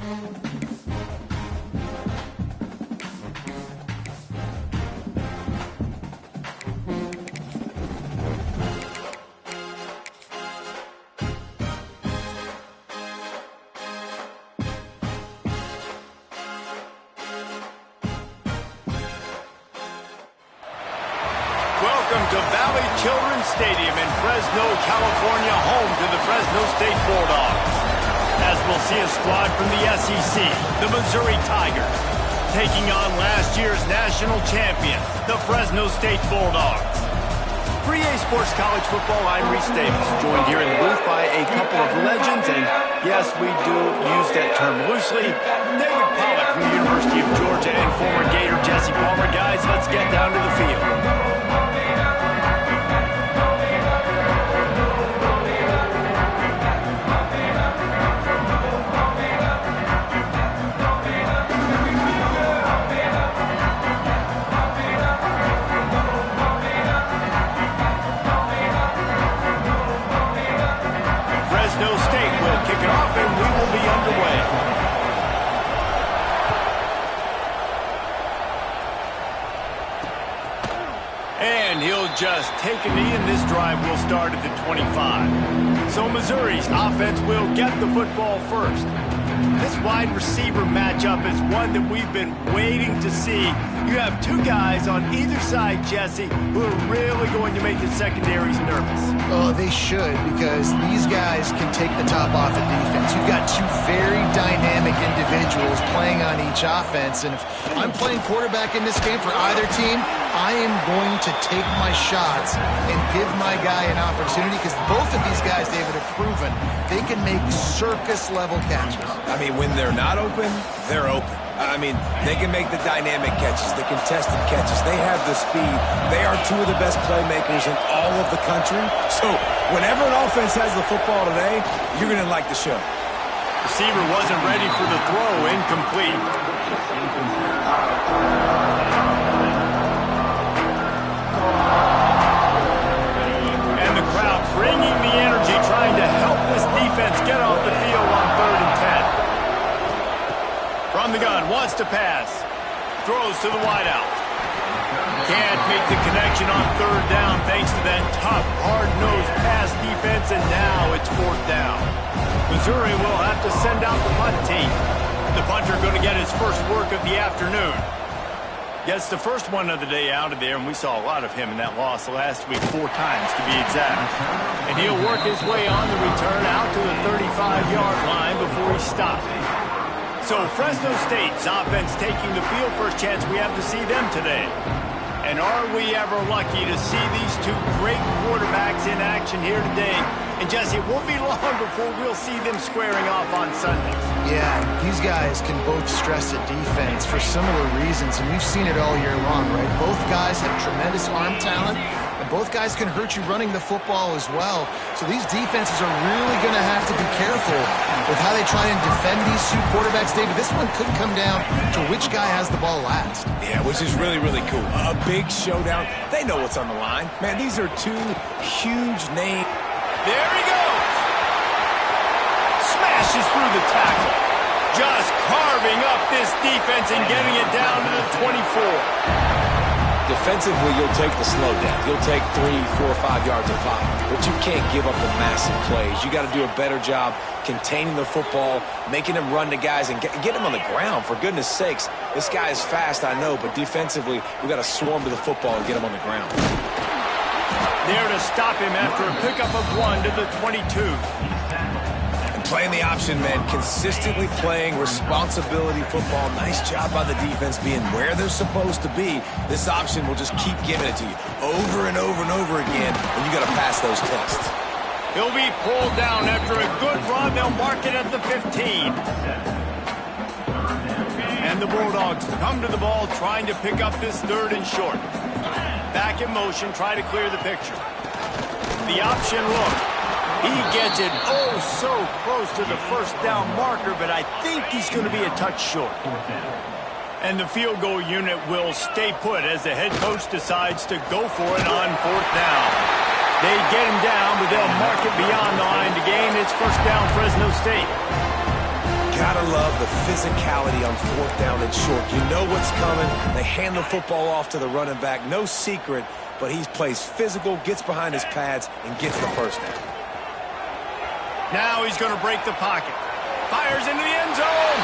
Welcome to Valley Children's Stadium in Fresno, California, home to the Fresno State Bulldogs. As we'll see a squad from the SEC, the Missouri Tigers, taking on last year's national champions, the Fresno State Bulldogs. For EA Sports College Football, I'm Reese Davis, joined here in the booth by a couple of legends, and yes, we do use that term loosely. David Pollack from the University of Georgia and former Gator Jesse Palmer. Guys, let's get down to the field. Fresno State will kick it off, and we will be underway. And he'll just take a knee, and this drive will start at the 25. So Missouri's offense will get the football first. This wide receiver matchup is one that we've been waiting to see. You have two guys on either side, Jesse, who are really going to make the secondaries nervous. Oh, they should, because these guys can take the top off the defense. You've got two very dynamic individuals playing on each offense, and if I'm playing quarterback in this game for either team, I am going to take my shots and give my guy an opportunity, because both of these guys, David, have proven they can make circus-level catches. I mean, when they're not open, they're open. I mean, they can make the dynamic catches, the contested catches. They have the speed. They are two of the best playmakers in all of the country. So whenever an offense has the football today, you're going to like the show. Receiver wasn't ready for the throw, incomplete. And the crowd bringing the energy, trying to help this defense get off the field on 3rd and 10. From the gun, wants to pass. Throws to the wideout. Can't make the connection on 3rd down thanks to that tough, hard-nosed pass defense, and now it's 4th down. Missouri will have to send out the punt team. The punter going to get his first work of the afternoon. Gets the first one of the day out of there, and we saw a lot of him in that loss last week, 4 times to be exact. And he'll work his way on the return out to the 35-yard line before he stopped. So Fresno State's offense taking the field. First chance we have to see them today. And are we ever lucky to see these two great quarterbacks in action here today? And Jesse, it won't be long before we'll see them squaring off on Sundays. Yeah, these guys can both stress the defense for similar reasons, and we've seen it all year long, right? Both guys have tremendous arm talent, and both guys can hurt you running the football as well. So these defenses are really going to have to be careful with how they try and defend these two quarterbacks, David. This one could come down to which guy has the ball last. Yeah, which is really, really cool. A big showdown. They know what's on the line. Man, these are two huge names. There he goes. Smashes through the tackle. Just carving up this defense and getting it down to the 24. Defensively, you'll take the slow down. You'll take 3, 4, 5 yards of pop. But you can't give up the massive plays. You got to do a better job containing the football, making them run to guys, and get them on the ground. For goodness sakes, this guy is fast, I know, but defensively, we got to swarm to the football and get him on the ground. There to stop him after a pickup of 1 to the 22. Playing the option, man, consistently playing responsibility football. Nice job by the defense being where they're supposed to be. This option will just keep giving it to you over and over and over again, and you got to pass those tests. He'll be pulled down after a good run. They'll mark it at the 15. And the Bulldogs come to the ball, trying to pick up this 3rd and short. Back in motion, try to clear the picture. The option look. He gets it oh so close to the 1st down marker, but I think he's going to be a touch short. And the field goal unit will stay put as the head coach decides to go for it on 4th down. They get him down, but they'll mark it beyond the line to gain. It's 1st down, Fresno State. Gotta love the physicality on fourth down and short. You know what's coming. They hand the football off to the running back. No secret, but he plays physical, gets behind his pads, and gets the first down. Now he's going to break the pocket. Fires into the end zone.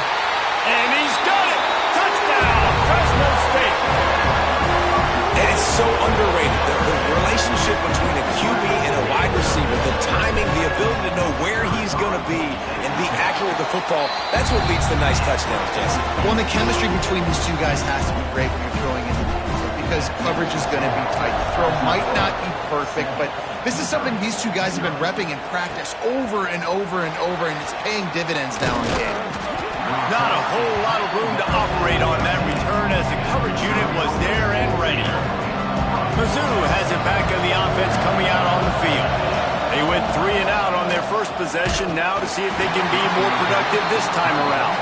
And he's done it. Touchdown, Fresno State. And it's so underrated. The relationship between a QB and a wide receiver, the timing, the ability to know where he's going to be and be accurate with the football, that's what leads to nice touchdowns, Jesse. Well, and the chemistry between these two guys has to be great when you're throwing into the end zone because coverage is going to be tight. The throw might not be perfect, but this is something these two guys have been repping in practice over and over and over, and it's paying dividends now in the game. Not a whole lot of room to operate on that return as the coverage unit was there and ready. Mizzou has it back in the offense coming out on the field. They went 3 and out on their first possession now to see if they can be more productive this time around.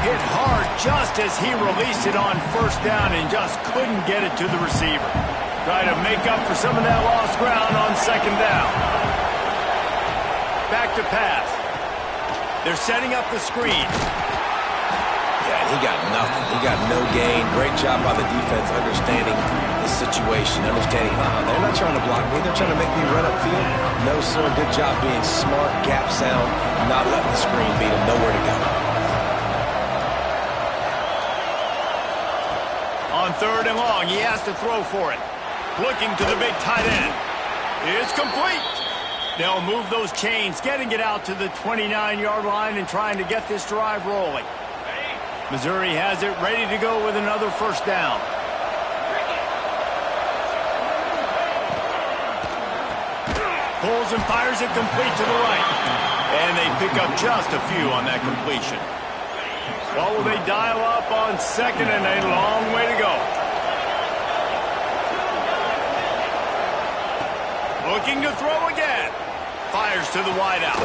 Hit hard just as he released it on first down and just couldn't get it to the receiver. Try to make up for some of that lost ground on second down. Back to pass. They're setting up the screen. Yeah, he got nothing. He got no gain. Great job by the defense understanding the situation, understanding, they're not trying to block me. They're trying to make me run upfield. No, sir. Good job being smart, gap sound, not letting the screen beat him. Nowhere to go. On third and long, he has to throw for it. Looking to the big tight end. It's complete. They'll move those chains, getting it out to the 29-yard line and trying to get this drive rolling. Missouri has it ready to go with another first down. Pulls and fires it complete to the right. And they pick up just a few on that completion. Well, will they dial up on second and a long way to go? Looking to throw again. Fires to the wideout.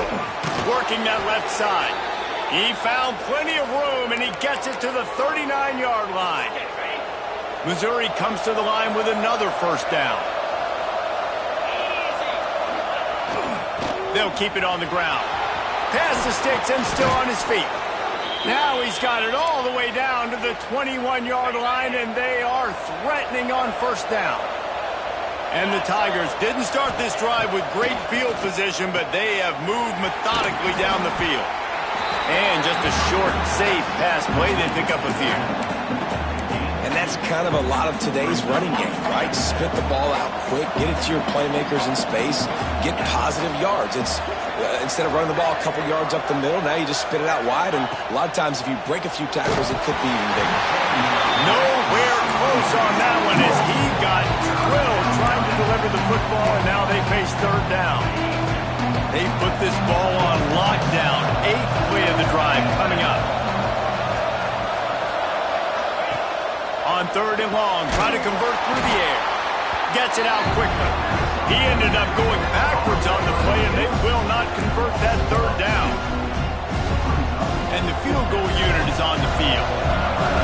Working that left side. He found plenty of room, and he gets it to the 39-yard line. Missouri comes to the line with another first down. They'll keep it on the ground. Past the sticks and still on his feet. Now he's got it all the way down to the 21-yard line, and they are threatening on first down. And the Tigers didn't start this drive with great field position, but they have moved methodically down the field. And just a short, safe pass play, they pick up a few. And that's kind of a lot of today's running game, right? Spit the ball out quick, get it to your playmakers in space, get positive yards. It's instead of running the ball a couple yards up the middle, now you just spit it out wide, and a lot of times if you break a few tackles, it could be even bigger. Nowhere close on that one as he got drilled trying to deliver the football, and now they face third down. They put this ball on lockdown. 8th play of the drive coming up. On third and long, trying to convert through the air. Gets it out quickly. He ended up going backwards on the play, and they will not convert that third down. And the field goal unit is on the field.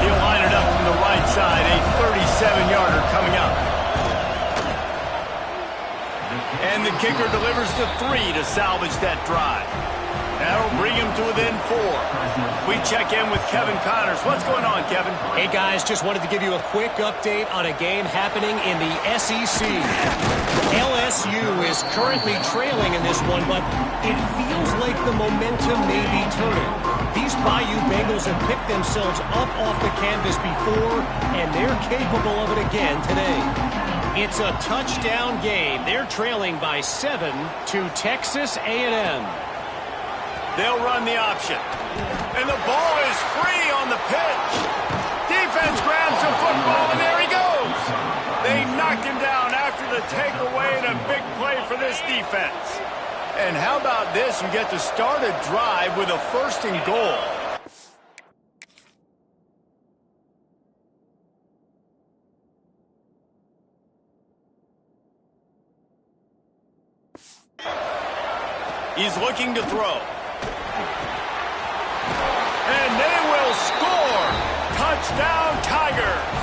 He'll line it up from the right side, a 37-yarder coming up. And the kicker delivers the 3 to salvage that drive. That'll bring him to within 4. We check in with Kevin Connors. What's going on, Kevin? Hey, guys, just wanted to give you a quick update on a game happening in the SEC. LSU is currently trailing in this one, but it feels like the momentum may be turning. These Bayou Bengals have picked themselves up off the canvas before, and they're capable of it again today. It's a touchdown game. They're trailing by 7 to Texas A&M. They'll run the option. And the ball is free on the pitch. Defense grabs the football, and there he goes. They knocked him down after the takeaway, and a big play for this defense. And how about this? You get to start a drive with a first and goal. He's looking to throw. And they will score. Touchdown, Tigers.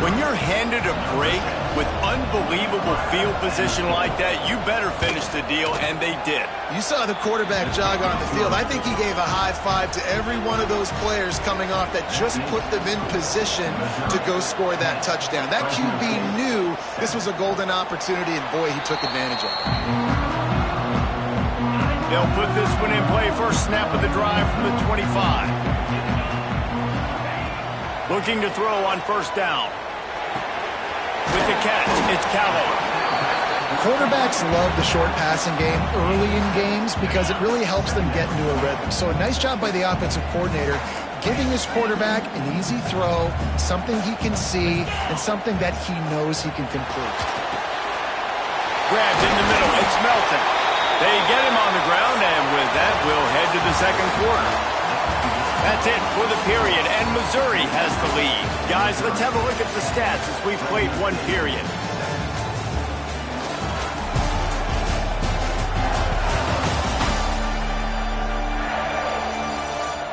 When you're handed a break with unbelievable field position like that, you better finish the deal, and they did. You saw the quarterback jog on the field. I think he gave a high five to every one of those players coming off that just put them in position to go score that touchdown. That QB knew this was a golden opportunity, and boy, he took advantage of it. They'll put this one in play. First snap of the drive from the 25. Looking to throw on first down. With the catch, it's Calhoun. Quarterbacks love the short passing game early in games because it really helps them get into a rhythm. So a nice job by the offensive coordinator giving his quarterback an easy throw, something he can see, and something that he knows he can complete. Grabbed in the middle. It's Melton. They get him on the ground, and with that, we'll head to the second quarter. That's it for the period, and Missouri has the lead. Guys, let's have a look at the stats as we've played one period.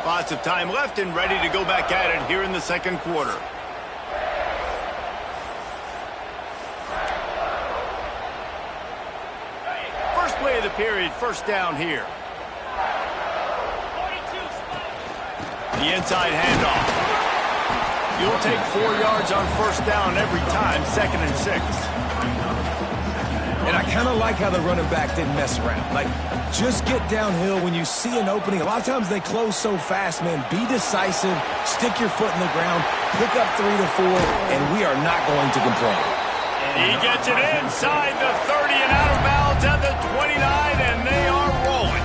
Lots of time left and ready to go back at it here in the second quarter. First play of the period, first down here. The inside handoff. You'll take 4 yards on first down every time, 2nd and 6. And I kind of like how the running back didn't mess around. Like, just get downhill when you see an opening. A lot of times they close so fast, man. Be decisive, stick your foot in the ground, pick up 3 to 4, and we are not going to complain. He gets it inside the 30 and out of bounds at the 29, and they are rolling.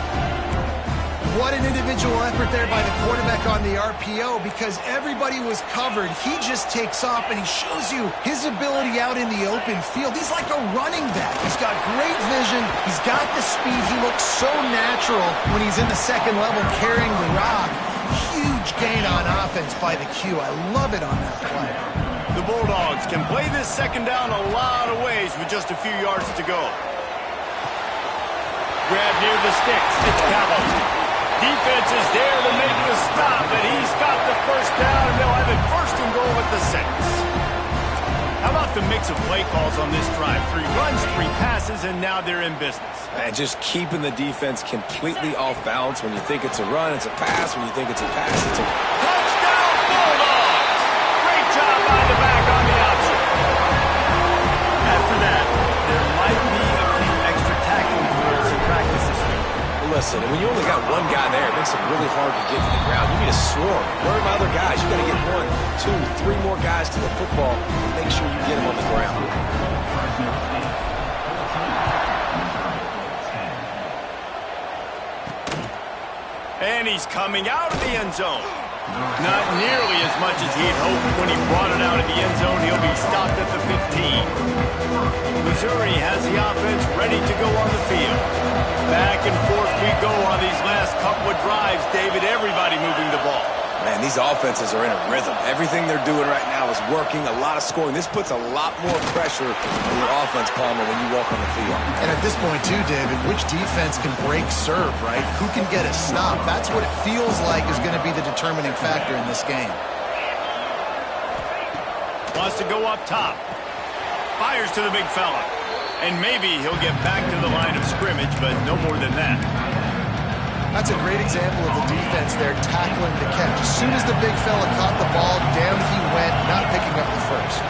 What an individual effort there by the quarterback on the RPO because everybody was covered. He just takes off and he shows you his ability out in the open field. He's like a running back. He's got great vision. He's got the speed. He looks so natural when he's in the second level carrying the rock. Huge gain on offense by the Q. I love it on that play. The Bulldogs can play this second down a lot of ways with just a few yards to go. Grab near the sticks. It's Calhoun. Defense is there to make the stop, but he's got the first down, and they'll have it first and goal at the 6. How about the mix of play calls on this drive? 3 runs, 3 passes, and now they're in business. And just keeping the defense completely off balance. When you think it's a run, it's a pass. When you think it's a pass, it's a... Touchdown, Bulldogs! Great job by the back on the option. After that, there might be a few extra tackling drills in practice this week. Listen, when you only got one guy there, it makes it really hard to get to the ground. You need a swarm. Where are my other guys? You got to get 1, 2, 3 more guys to the football. Make sure you get them on the ground. And he's coming out of the end zone. Not nearly as much as he'd hoped when he brought it out of the end zone. He'll be stopped at the 15. Missouri has the offense ready to go on the field. Back and forth we go on these last couple of drives, David. Everybody moving the ball. Man, these offenses are in a rhythm. Everything they're doing right now is working, a lot of scoring. This puts a lot more pressure on your offense, Palmer, when you walk on the field. And at this point, too, David, which defense can break serve, right? Who can get a stop? That's what it feels like is going to be the determining factor in this game. Wants to go up top. Fires to the big fella. And maybe he'll get back to the line of scrimmage, but no more than that. That's a great example of the defense there tackling the catch. As soon as the big fella caught the ball, down he went, not picking up the first.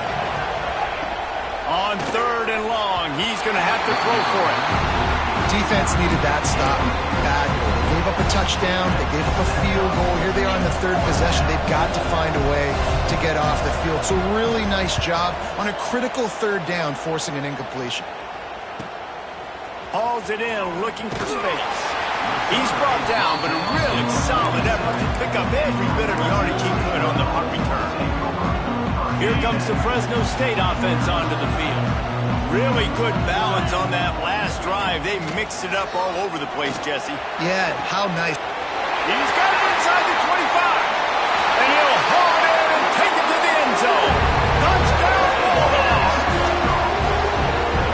On 3rd and long, he's going to have to throw for it. Defense needed that stop badly. They gave up a touchdown. They gave up a field goal. Here they are on the 3rd possession. They've got to find a way to get off the field. So really nice job on a critical 3rd down, forcing an incompletion. Hauls it in, looking for space. He's brought down, but a really solid effort to pick up every bit of yardage he could on the punt return. Here comes the Fresno State offense onto the field. Really good balance on that last drive. They mixed it up all over the place, Jesse. Yeah, how nice. He's got it inside the 25. And he'll haul it in and take it to the end zone. Touchdown, Bulldogs!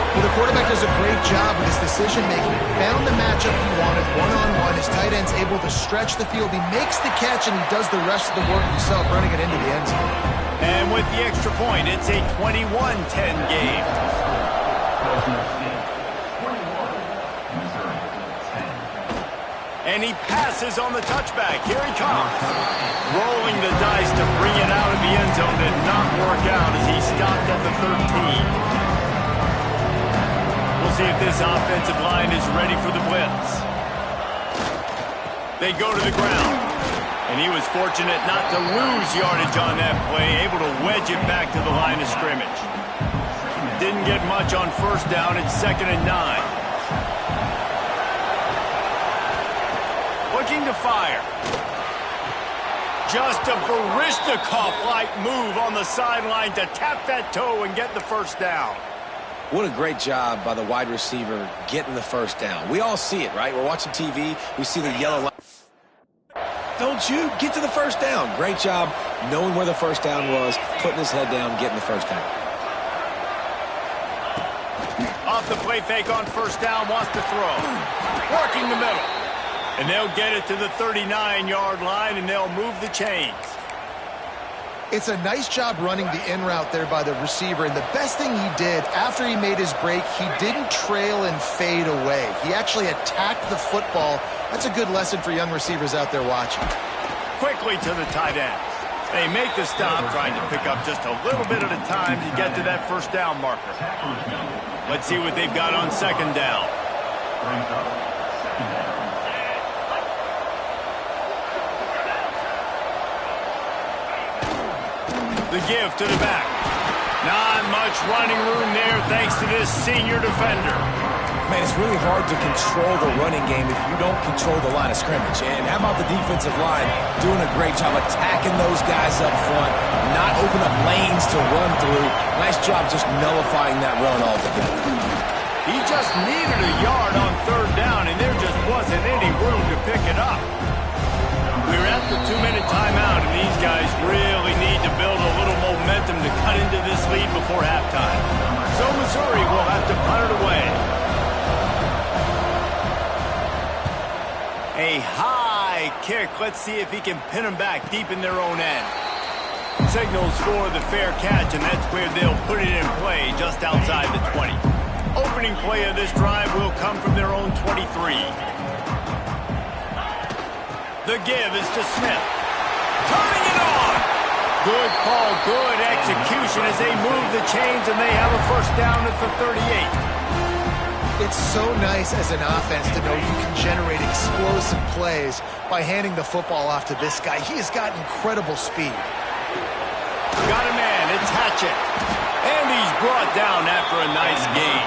Well, the quarterback does a great job with his decision-making. Found the matchup he wanted, one-on-one. His tight end's able to stretch the field. He makes the catch, and he does the rest of the work himself, running it into the end zone. And with the extra point, it's a 21-10 game. And he passes on the touchback. Here he comes. Rolling the dice to bring it out of the end zone did not work out as he stopped at the 13. We'll see if this offensive line is ready for the blitz. They go to the ground. And he was fortunate not to lose yardage on that play, able to wedge it back to the line of scrimmage. Didn't get much on first down. It's 2nd and 9. Looking to fire. Just a Baryshnikov-like move on the sideline to tap that toe and get the first down. What a great job by the wide receiver getting the first down. We all see it, right? We're watching TV. We see the yellow line. Don't you get to the first down. Great job knowing where the first down was, putting his head down, getting the first down. Off the play fake on first down, wants to throw. Working the middle. And they'll get it to the 39-yard line, and they'll move the chains. It's a nice job running the in route there by the receiver, and the best thing he did after he made his break, he didn't trail and fade away. He actually attacked the football. That's a good lesson for young receivers out there watching. Quickly to the tight end. They make the stop, trying to pick up just a little bit at a time to get to that first down marker. Let's see what they've got on second down. The give to the back. Not much running room there thanks to this senior defender. Man, it's really hard to control the running game if you don't control the line of scrimmage. And how about the defensive line doing a great job attacking those guys up front, not open up lanes to run through. Nice job just nullifying that run altogether. He just needed a yard on third down, and there just wasn't any room to pick it up. We're at the 2-minute timeout, and these guys really need to build a little momentum to cut into this lead before halftime. So Missouri will have to punt it away. A high kick. Let's see if he can pin them back deep in their own end. Signals for the fair catch, and that's where they'll put it in play just outside the 20. Opening play of this drive will come from their own 23. The give is to Smith. Turning it on. Good call, good execution as they move the chains, and they have a first down at the 38. It's so nice as an offense to know you can generate explosive plays by handing the football off to this guy. He has got incredible speed. Got a man, it's Hatchett. And he's brought down after a nice gain.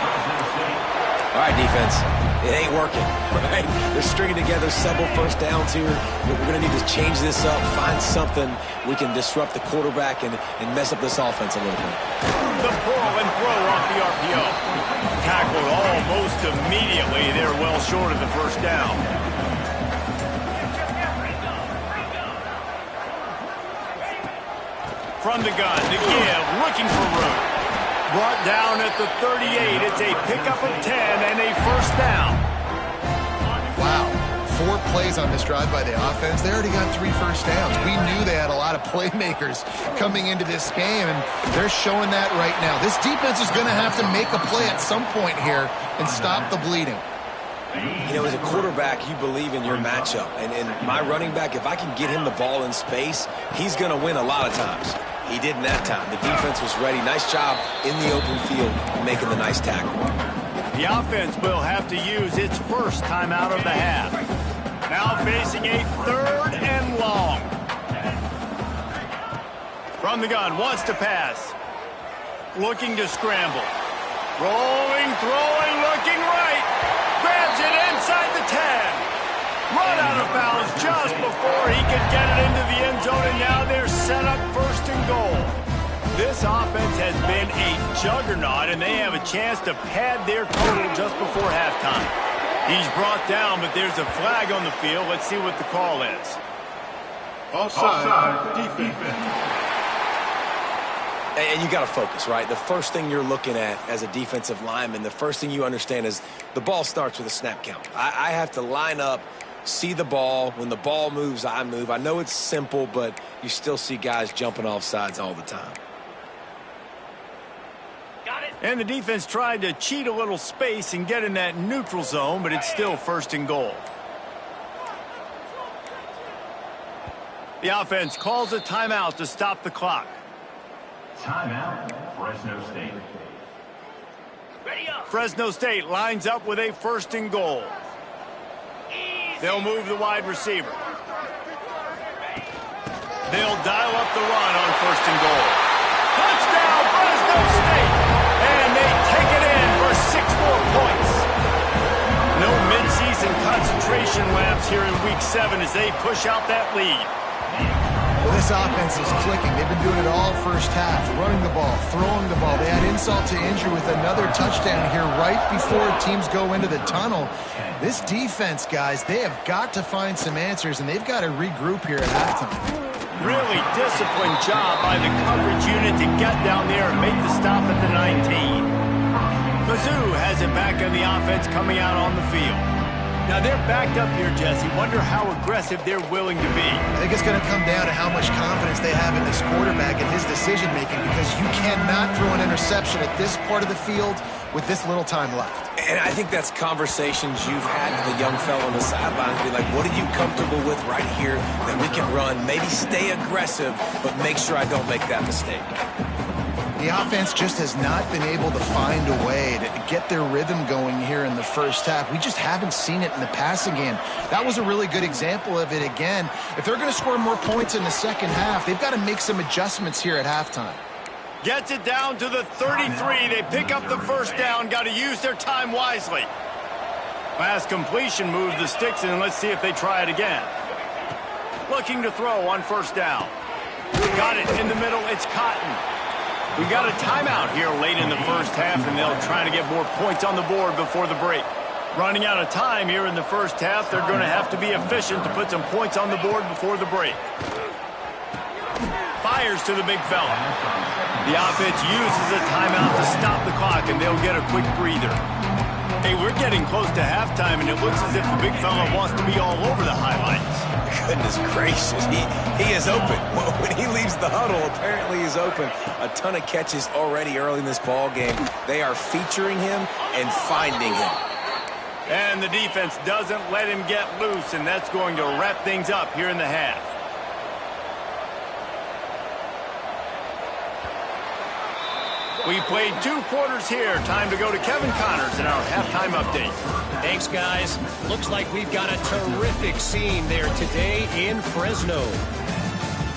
All right, defense. It ain't working, right? They're stringing together several first downs here. We're going to need to change this up, find something we can disrupt the quarterback and mess up this offense a little bit. The pull and throw off the RPO. Tackled almost immediately. They're well short of the first down. From the gun, the give, looking for room. Brought down at the 38. It's a pickup of 10 and a first down. Wow. 4 plays on this drive by the offense. They already got 3 first downs. We knew they had a lot of playmakers coming into this game, and they're showing that right now. This defense is going to have to make a play at some point here and stop the bleeding. You know, as a quarterback, you believe in your matchup. And my running back, if I can get him the ball in space, he's going to win a lot of times. He did in that time. The defense was ready. Nice job in the open field making the nice tackle. The offense will have to use its first timeout of the half. Now facing a 3rd and long. From the gun, wants to pass. Looking to scramble. Rolling, throwing, looking right. Grabs it inside the 10. Run out of bounds just before he could get it into the end zone, and now they're set up 1st and goal. This offense has been a juggernaut, and they have a chance to pad their total just before halftime. He's brought down, but there's a flag on the field. Let's see what the call is. Offside, defense. And you got to focus, right? The first thing you're looking at as a defensive lineman, the first thing you understand is the ball starts with a snap count. I have to line up see the ball. When the ball moves, I move. I know it's simple, but you still see guys jumping off sides all the time. And the defense tried to cheat a little space and get in that neutral zone, but it's still 1st and goal. The offense calls a timeout to stop the clock. Timeout, Fresno State. Fresno State lines up with a 1st and goal. They'll move the wide receiver. They'll dial up the run on 1st and goal. Touchdown, Fresno State! And they take it in for 6 more points. No midseason concentration laps here in Week 7 as they push out that lead. Well, this offense is clicking. They've been doing it all first half, running the ball, throwing the ball. They had insult to injury with another touchdown here right before teams go into the tunnel. This defense, guys, they have got to find some answers, and they've got to regroup here at halftime. Really disciplined job by the coverage unit to get down there and make the stop at the 19. Mizzou has it back on the offense coming out on the field. Now they're backed up here, Jesse. Wonder how aggressive they're willing to be. I think it's going to come down to how much confidence they have in this quarterback and his decision-making, because you cannot throw an interception at this part of the field with this little time left. And I think that's conversations you've had with the young fellow on the sidelines. Be like, what are you comfortable with right here that we can run? Maybe stay aggressive, but make sure I don't make that mistake. The offense just has not been able to find a way to get their rhythm going here in the first half. We just haven't seen it in the passing game. That was a really good example of it again. If they're going to score more points in the second half, they've got to make some adjustments here at halftime. Gets it down to the 33. They pick up the 1st down. Got to use their time wisely. Pass completion moves the sticks, and let's see if they try it again. Looking to throw on 1st down. Got it in the middle. It's Cotton. We got a timeout here late in the first half, and they'll try to get more points on the board before the break. Running out of time here in the first half, they're going to have to be efficient to put some points on the board before the break. Fires to the big fella. The offense uses a timeout to stop the clock, and they'll get a quick breather. Hey, we're getting close to halftime, and it looks as if the big fella wants to be all over the highlights. Goodness gracious, he is open. When he leaves the huddle, apparently he's open. A ton of catches already early in this ball game. They are featuring him and finding him. And the defense doesn't let him get loose, and that's going to wrap things up here in the half. We played 2 quarters here. Time to go to Kevin Connors in our halftime update. Thanks, guys. Looks like we've got a terrific scene there today in Fresno.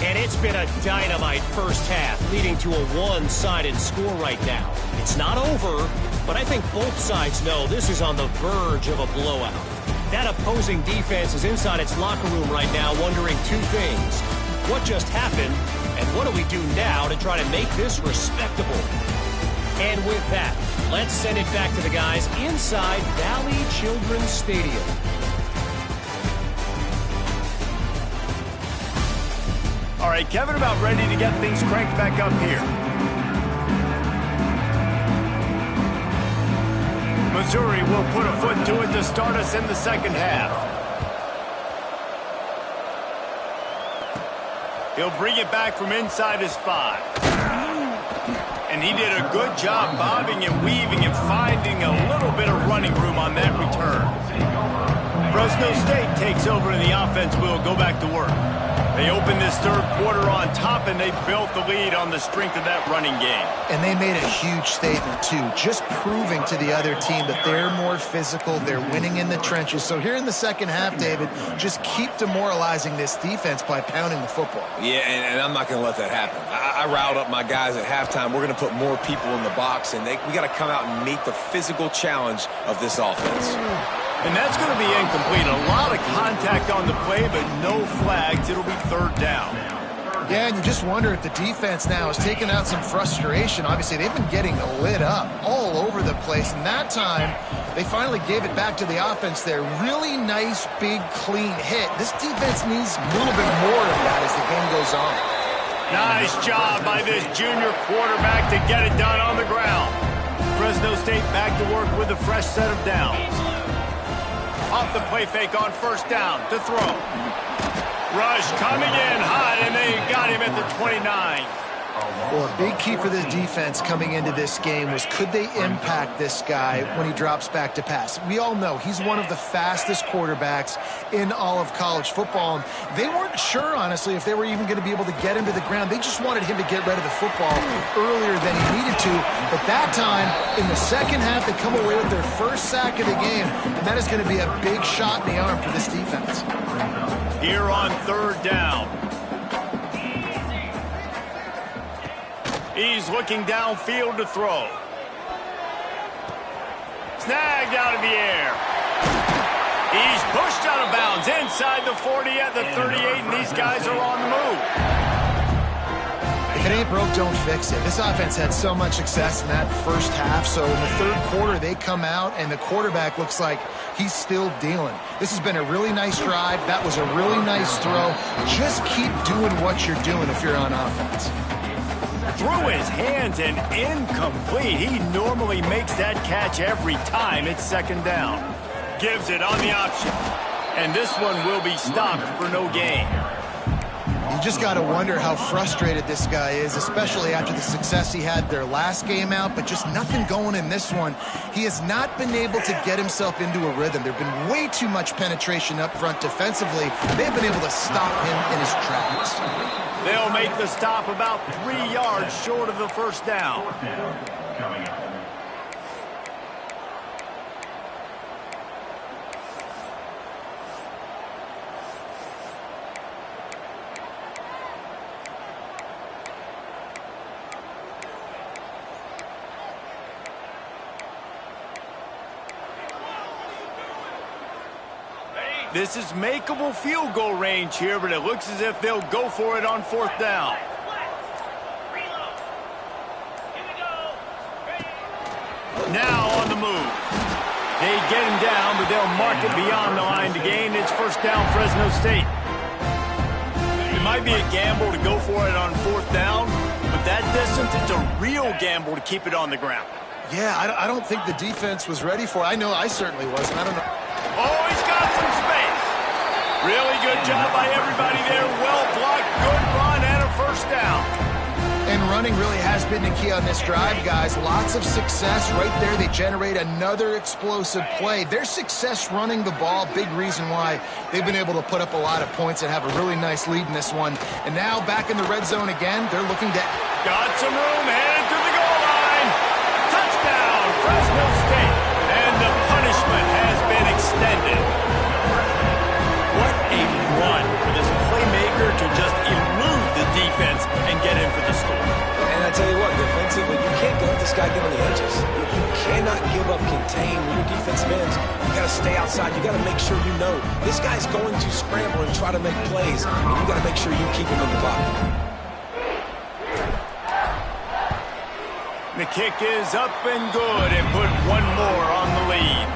And it's been a dynamite first half, leading to a one-sided score right now. It's not over, but I think both sides know this is on the verge of a blowout. That opposing defense is inside its locker room right now wondering 2 things. What just happened, and what do we do now to try to make this respectable? And with that, let's send it back to the guys inside Valley Children's Stadium. All right, Kevin, about ready to get things cranked back up here. Missouri will put a foot to it to start us in the second half. He'll bring it back from inside his 5. And he did a good job bobbing and weaving and finding a little bit of running room on that return. Fresno State takes over and the offense will go back to work. They opened this third quarter on top, and they built the lead on the strength of that running game. And they made a huge statement, too, just proving to the other team that they're more physical, they're winning in the trenches. So here in the second half, David, just keep demoralizing this defense by pounding the football. Yeah, and I'm not going to let that happen. I riled up my guys at halftime. We're going to put more people in the box, and we got to come out and meet the physical challenge of this offense. And that's going to be incomplete. A lot of contact on the play, but no flags. It'll be 3rd down. Yeah, and you just wonder if the defense now is taking out some frustration. Obviously, they've been getting lit up all over the place. And that time, they finally gave it back to the offense there. Really nice, big, clean hit. This defense needs a little bit more of that as the game goes on. Nice job by this junior quarterback to get it done on the ground. Fresno State back to work with a fresh set of downs. Off the play fake on first down to throw. Rush coming in hot, and they got him at the 29. Well, a big key for the defense coming into this game was could they impact this guy when he drops back to pass. We all know he's one of the fastest quarterbacks in all of college football. They weren't sure, honestly, if they were even going to be able to get him to the ground. They just wanted him to get rid of the football earlier than he needed to. But that time, in the second half, they come away with their first sack of the game, and that is going to be a big shot in the arm for this defense. Here on third down. He's looking downfield to throw. Snagged out of the air. He's pushed out of bounds inside the 40 at the 38, and these guys are on the move. If it ain't broke, don't fix it. This offense had so much success in that first half, so in the third quarter they come out and the quarterback looks like he's still dealing. This has been a really nice drive. That was a really nice throw. Just keep doing what you're doing if you're on offense. Through his hands and incomplete. He normally makes that catch every time it's second down. Gives it on the option. And this one will be stopped for no gain. You just got to wonder how frustrated this guy is, especially after the success he had their last game out, but just nothing going in this one. He has not been able to get himself into a rhythm. There's been way too much penetration up front defensively. They've been able to stop him in his tracks. They'll make the stop about 3 yards short of the first down. Coming up. This is makeable field goal range here, but it looks as if they'll go for it on fourth down. Now on the move. They get him down, but they'll mark it beyond the line to gain. It's first down, Fresno State. It might be a gamble to go for it on fourth down, but that distance, it's a real gamble to keep it on the ground. Yeah, I don't think the defense was ready for it. I know I certainly wasn't. I don't know. Oh, he's got some space. Really good job by everybody there. Well blocked, good run, and a first down. And running really has been the key on this drive, guys. Lots of success right there. They generate another explosive play. Their success running the ball, big reason why they've been able to put up a lot of points and have a really nice lead in this one. And now back in the red zone again, they're looking to... Got some room, headed to the goal line. Touchdown, Fresno State. And the punishment has been extended. What a run for this playmaker to just elude the defense and get in for the score. And I tell you what, defensively, you can't let this guy get on the edges. You cannot give up contain when your defensive ends. You got to stay outside. You got to make sure you know this guy's going to scramble and try to make plays, and you got to make sure you keep him in the pocket. The kick is up and good and put one more on the lead.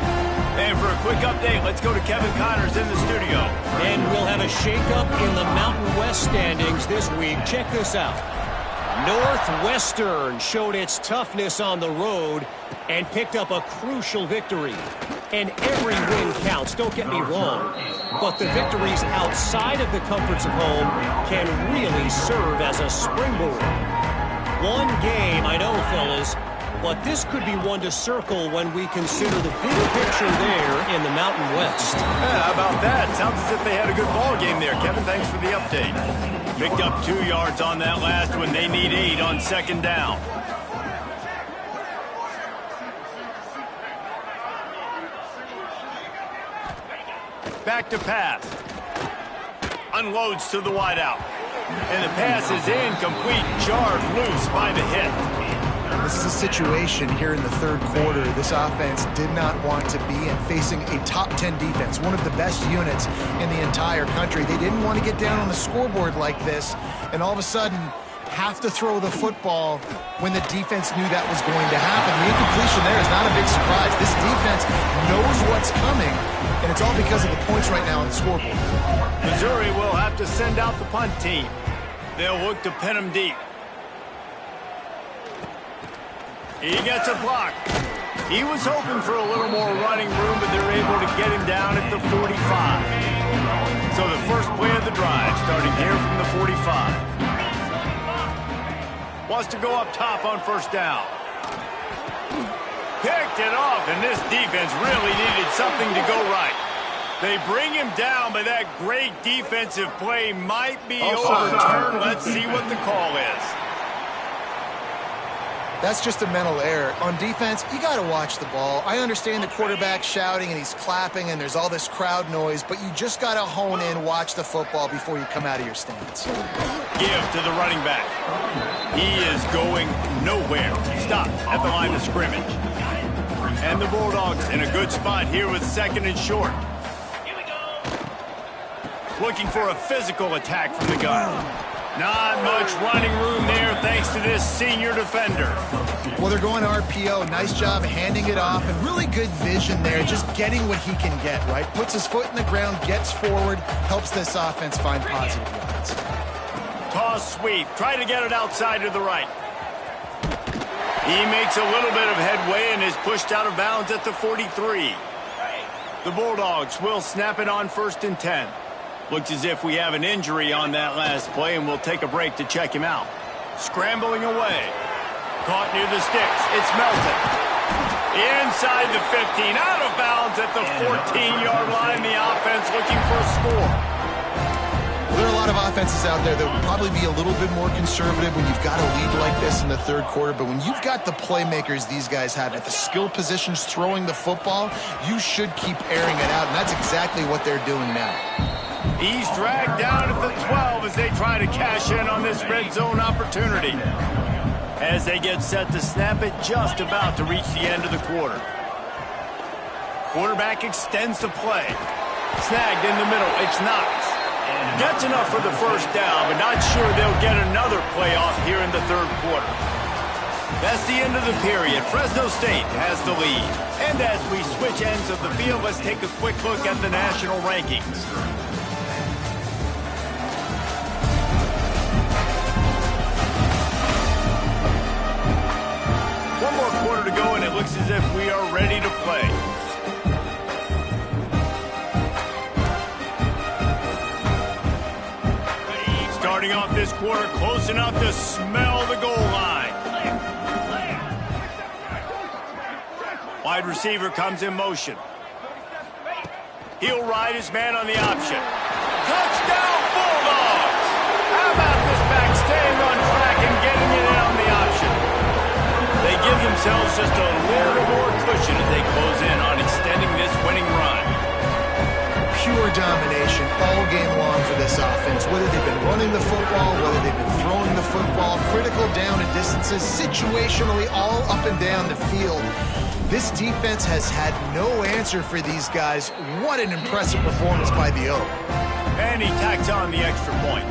And for a quick update, let's go to Kevin Connors in the studio. And we'll have a shakeup in the Mountain West standings this week. Check this out. Northwestern showed its toughness on the road and picked up a crucial victory. And every win counts, don't get me wrong. But the victories outside of the comforts of home can really serve as a springboard. One game, I know, fellas, but this could be one to circle when we consider the big picture there in the Mountain West. Yeah, how about that? Sounds as if they had a good ball game there. Kevin, thanks for the update. Picked up 2 yards on that last one. They need 8 on second down. Back to pass. Unloads to the wideout. And the pass is incomplete, jarred loose by the hit. This is a situation here in the third quarter this offense did not want to be in, facing a top 10 defense, one of the best units in the entire country. They didn't want to get down on the scoreboard like this, and all of a sudden have to throw the football when the defense knew that was going to happen. The incompletion there is not a big surprise. This defense knows what's coming, and it's all because of the points right now on the scoreboard. Missouri will have to send out the punt team. They'll look to pin him deep. He gets a block. He was hoping for a little more running room, but they're able to get him down at the 45. So the first play of the drive, starting here from the 45. Wants to go up top on first down. Picked it off, and this defense really needed something to go right. They bring him down, but that great defensive play might be overturned. Let's see what the call is. That's just a mental error. On defense, you got to watch the ball. I understand the quarterback shouting and he's clapping and there's all this crowd noise, but you just got to hone in, watch the football before you come out of your stance. Give to the running back. He is going nowhere. Stopped at the line of scrimmage. And the Bulldogs in a good spot here with second and short. Looking for a physical attack from the gun. Not much running room there thanks to this senior defender. Well, they're going RPO. Nice job handing it off and really good vision there, just getting what he can get, right? Puts his foot in the ground, gets forward, helps this offense find positive yards. Toss sweep. Try to get it outside to the right. He makes a little bit of headway and is pushed out of bounds at the 43. The Bulldogs will snap it on 1st and 10. Looks as if we have an injury on that last play, and we'll take a break to check him out. Scrambling away. Caught near the sticks. It's Melton. Inside the 15. Out of bounds at the 14-yard line. The offense looking for a score. Well, there are a lot of offenses out there that would probably be a little bit more conservative when you've got a lead like this in the third quarter, but when you've got the playmakers these guys have at the skill positions throwing the football, you should keep airing it out, and that's exactly what they're doing now. He's dragged down at the 12 as they try to cash in on this red zone opportunity. As they get set to snap it, just about to reach the end of the quarter. Quarterback extends the play. Snagged in the middle. It's Knox. Gets enough for the first down, but not sure they'll get another play off here in the third quarter. That's the end of the period. Fresno State has the lead. And as we switch ends of the field, let's take a quick look at the national rankings. One more quarter to go, and it looks as if we are ready to play. Starting off this quarter, close enough to smell the goal line. Wide receiver comes in motion. He'll ride his man on the option. Touchdown, Bulldogs! How about this back staying on track and getting it in on the option? They give themselves just a little more cushion as they close in on extending this winning run. Pure domination all game long for this offense. Whether they've been running the football, whether they've been throwing the football, critical down and distances, situationally all up and down the field. This defense has had no answer for these guys. What an impressive performance by the O. And he tacks on the extra point.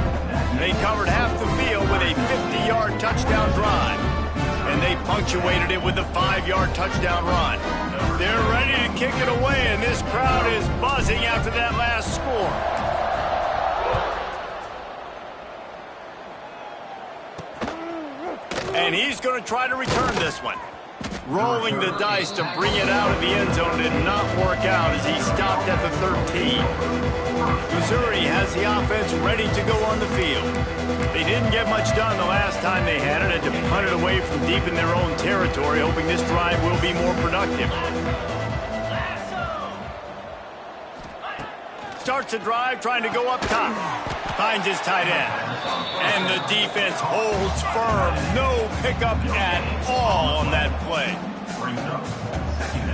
They covered half the field with a 50-yard touchdown drive. And they punctuated it with a 5-yard touchdown run. They're ready to kick it away, and this crowd is buzzing after that last score. And he's going to try to return this one. Rolling the dice to bring it out of the end zone did not work out as he stopped at the 13. Missouri has the offense ready to go on the field. They didn't get much done the last time they had it, had to punt it away from deep in their own territory, hoping this drive will be more productive. Starts the drive, trying to go up top. Finds his tight end. And the defense holds firm. No pickup at all on that play.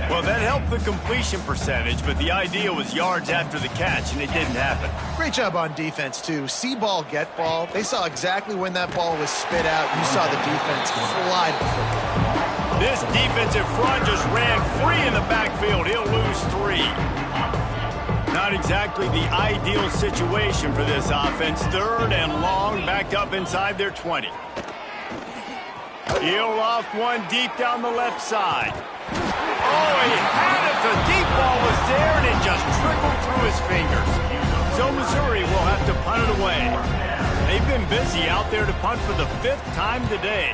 Well, that helped the completion percentage, but the idea was yards after the catch, and it didn't happen. Great job on defense, too. See ball, get ball. They saw exactly when that ball was spit out. You saw the defense fly to the football. This defensive front just ran free in the backfield. He'll lose 3. Not exactly the ideal situation for this offense. 3rd and long, backed up inside their 20. He'll loft one deep down the left side. Oh, he had it. The deep ball was there, and it just trickled through his fingers. So Missouri will have to punt it away. They've been busy out there to punt for the 5th time today.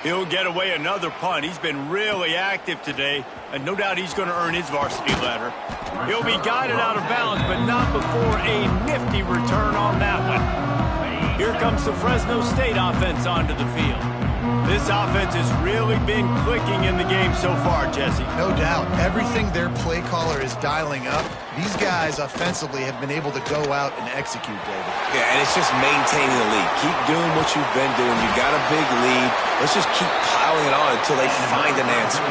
He'll get away another punt. He's been really active today, and no doubt he's going to earn his varsity letter. He'll be guided out of bounds, but not before a nifty return on that one. Here comes the Fresno State offense onto the field. This offense has really been clicking in the game so far, Jesse. No doubt. Everything their play caller is dialing up, these guys offensively have been able to go out and execute, David. Yeah, and it's just maintaining the lead. Keep doing what you've been doing. You got a big lead. Let's just keep piling it on until they find an answer.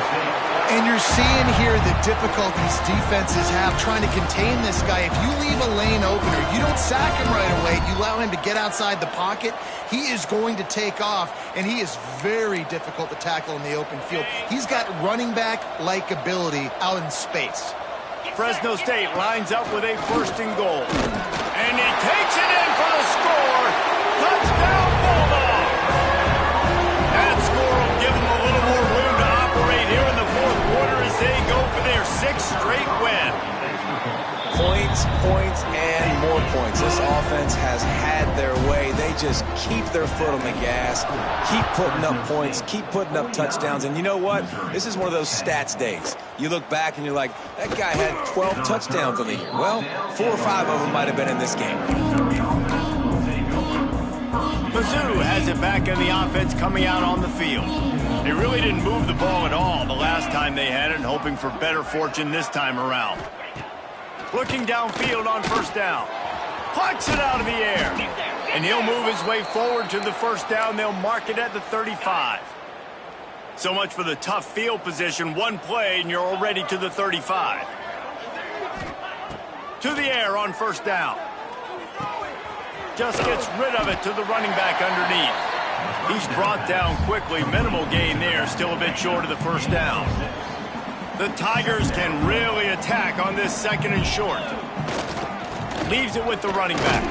And you're seeing here the difficulties defenses have trying to contain this guy. If you leave a lane open or you don't sack him right away, you allow him to get outside the pocket, he is going to take off, and he is very difficult to tackle in the open field. He's got running back-like ability out in space. Fresno State lines up with a 1st and goal. And he takes it in for the score. Touchdown, Bulldog! That score will give them a little more room to operate here in the 4th quarter as they go for their 6th straight win. Points, points, and more points. This offense has had their way. They just keep their foot on the gas, keep putting up points, keep putting up touchdowns. And you know what? This is one of those stats days. You look back and you're like, that guy had 12 touchdowns on the year. Well, 4 or 5 of them might have been in this game. Mizzou has it back in the offense coming out on the field. They really didn't move the ball at all the last time they had it, and hoping for better fortune this time around. Looking downfield on 1st down. Plucks it out of the air. And he'll move his way forward to the 1st down. They'll mark it at the 35. So much for the tough field position. One play and you're already to the 35. To the air on 1st down. Just gets rid of it to the running back underneath. He's brought down quickly. Minimal gain there. Still a bit short of the 1st down. The Tigers can really attack on this 2nd and short. Leaves it with the running back.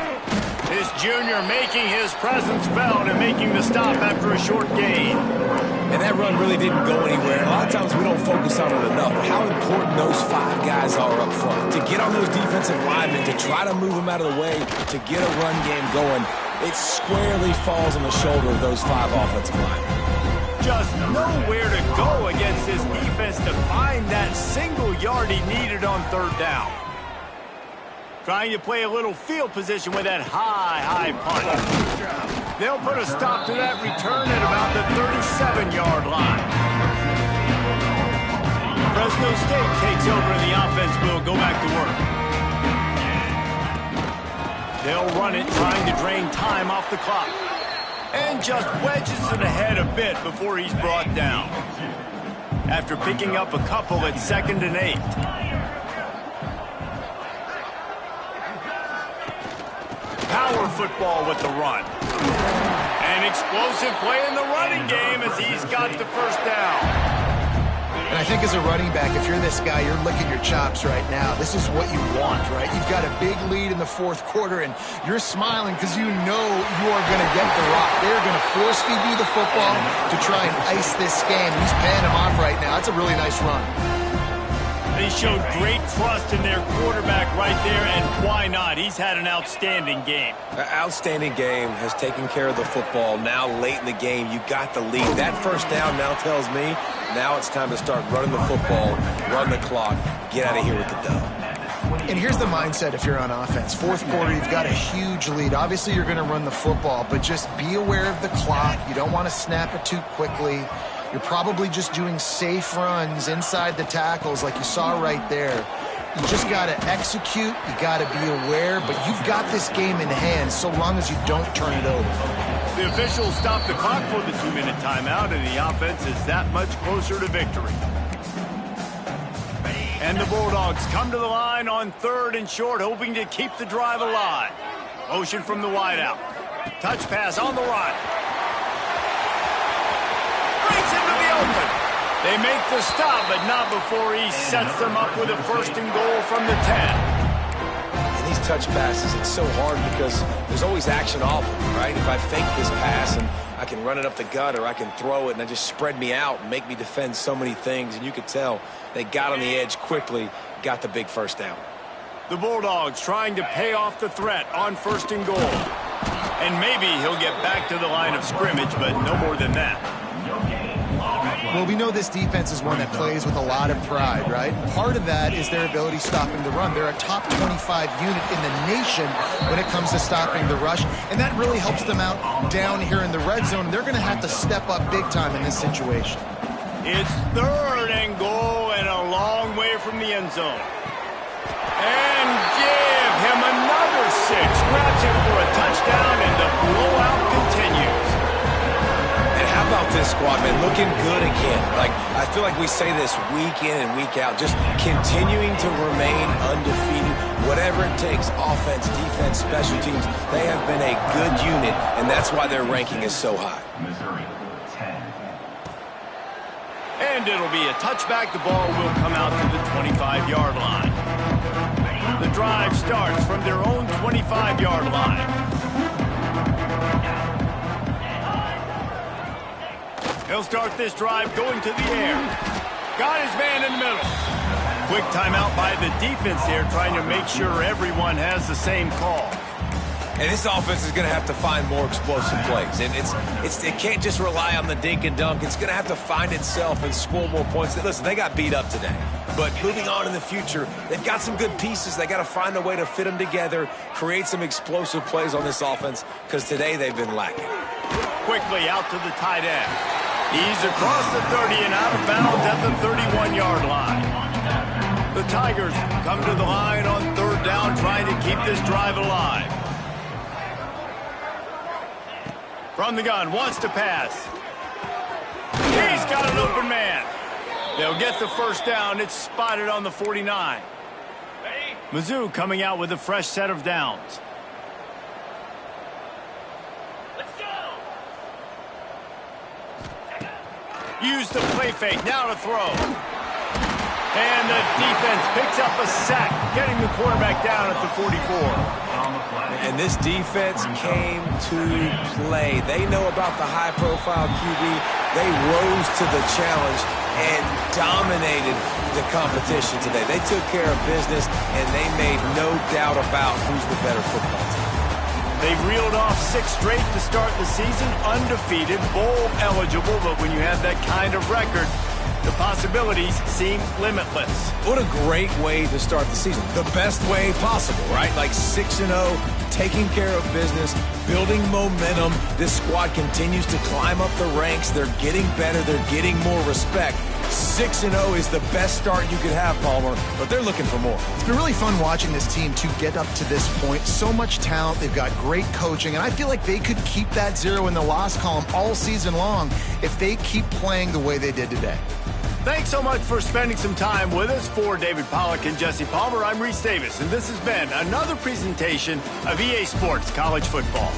This junior making his presence felt and making the stop after a short gain. And that run really didn't go anywhere. A lot of times we don't focus on it enough. How important those 5 guys are up front. To get on those defensive linemen, to try to move them out of the way, to get a run game going, it squarely falls on the shoulder of those 5 offensive linemen. Just nowhere to go against this defense to find that single yard he needed on 3rd down. Trying to play a little field position with that high punt. They'll put a stop to that return at about the 37-yard line. Fresno State takes over and the offense will go back to work. They'll run it, trying to drain time off the clock. And just wedges it ahead a bit before he's brought down. After picking up a couple at 2nd and 8. Power football with the run. An explosive play in the running game as he's got the 1st down. And I think as a running back, if you're this guy, you're licking your chops right now. This is what you want, right? You've got a big lead in the 4th quarter, and you're smiling because you know you are going to get the rock. They're going to force feed you the football to try and ice this game. He's paying him off right now. That's a really nice run. They showed great trust in their quarterback right there, and why not? He's had an outstanding game. An outstanding game, has taken care of the football. Now late in the game, you got the lead. That 1st down now tells me now it's time to start running the football, run the clock, get out of here with the dub. And here's the mindset if you're on offense. 4th quarter, you've got a huge lead. Obviously, you're going to run the football, but just be aware of the clock. You don't want to snap it too quickly. You're probably just doing safe runs inside the tackles like you saw right there. You just got to execute. You got to be aware, but you've got this game in hand so long as you don't turn it over. The officials stop the clock for the 2-minute timeout, and the offense is that much closer to victory. And the Bulldogs come to the line on 3rd and short, hoping to keep the drive alive. Motion from the wideout. Touch pass on the run. Breaks into the open. They make the stop, but not before he sets them up with a 1st and goal from the 10. And these touch passes, it's so hard because there's always action off them, right? If I fake this pass and I can run it up the gut or I can throw it and it just spread me out and make me defend so many things. And you could tell they got on the edge quickly, got the big 1st down. The Bulldogs trying to pay off the threat on 1st and goal. And maybe he'll get back to the line of scrimmage, but no more than that. Well, we know this defense is one that plays with a lot of pride, right? Part of that is their ability stopping the run. They're a top 25 unit in the nation when it comes to stopping the rush, and that really helps them out down here in the red zone, and they're going to have to step up big time in this situation. It's 3rd and goal and a long way from the end zone. And give him another 6. Grabs him for a touchdown, and the blowout continues. And how about this squad, man? Looking good again. Like, I feel like we say this week in and week out, just continuing to remain undefeated. Whatever it takes, offense, defense, special teams, they have been a good unit, and that's why their ranking is so high. Missouri, 10. And it'll be a touchback. The ball will come out to the 25-yard line. The drive starts from their own 25-yard line. He'll start this drive going to the air. Got his man in the middle. Quick timeout by the defense here, trying to make sure everyone has the same call. And this offense is going to have to find more explosive plays. And it can't just rely on the dink and dunk. It's going to have to find itself and score more points. Listen, they got beat up today. But moving on in the future, they've got some good pieces. They got to find a way to fit them together, create some explosive plays on this offense, because today they've been lacking. Quickly out to the tight end. He's across the 30 and out of bounds at the 31-yard line. The Tigers come to the line on 3rd down, trying to keep this drive alive. From the gun, wants to pass. He's got an open man. They'll get the first down. It's spotted on the 49. Mizzou coming out with a fresh set of downs. Let's go. Use the play fake. Now to throw. And the defense picks up a sack, getting the quarterback down at the 44. And this defense came to play. They know about the high-profile QB. They rose to the challenge and dominated the competition today. They took care of business, and they made no doubt about who's the better football team. They've reeled off 6 straight to start the season, undefeated, bowl eligible, but when you have that kind of record, the possibilities seem limitless. What a great way to start the season. The best way possible, right? Like 6-0, taking care of business, building momentum. This squad continues to climb up the ranks. They're getting better. They're getting more respect. 6-0 is the best start you could have, Palmer, but they're looking for more. It's been really fun watching this team to get up to this point. So much talent. They've got great coaching, and I feel like they could keep that 0 in the loss column all season long if they keep playing the way they did today. Thanks so much for spending some time with us. For David Pollack and Jesse Palmer, I'm Reese Davis, and this has been another presentation of EA Sports College Football.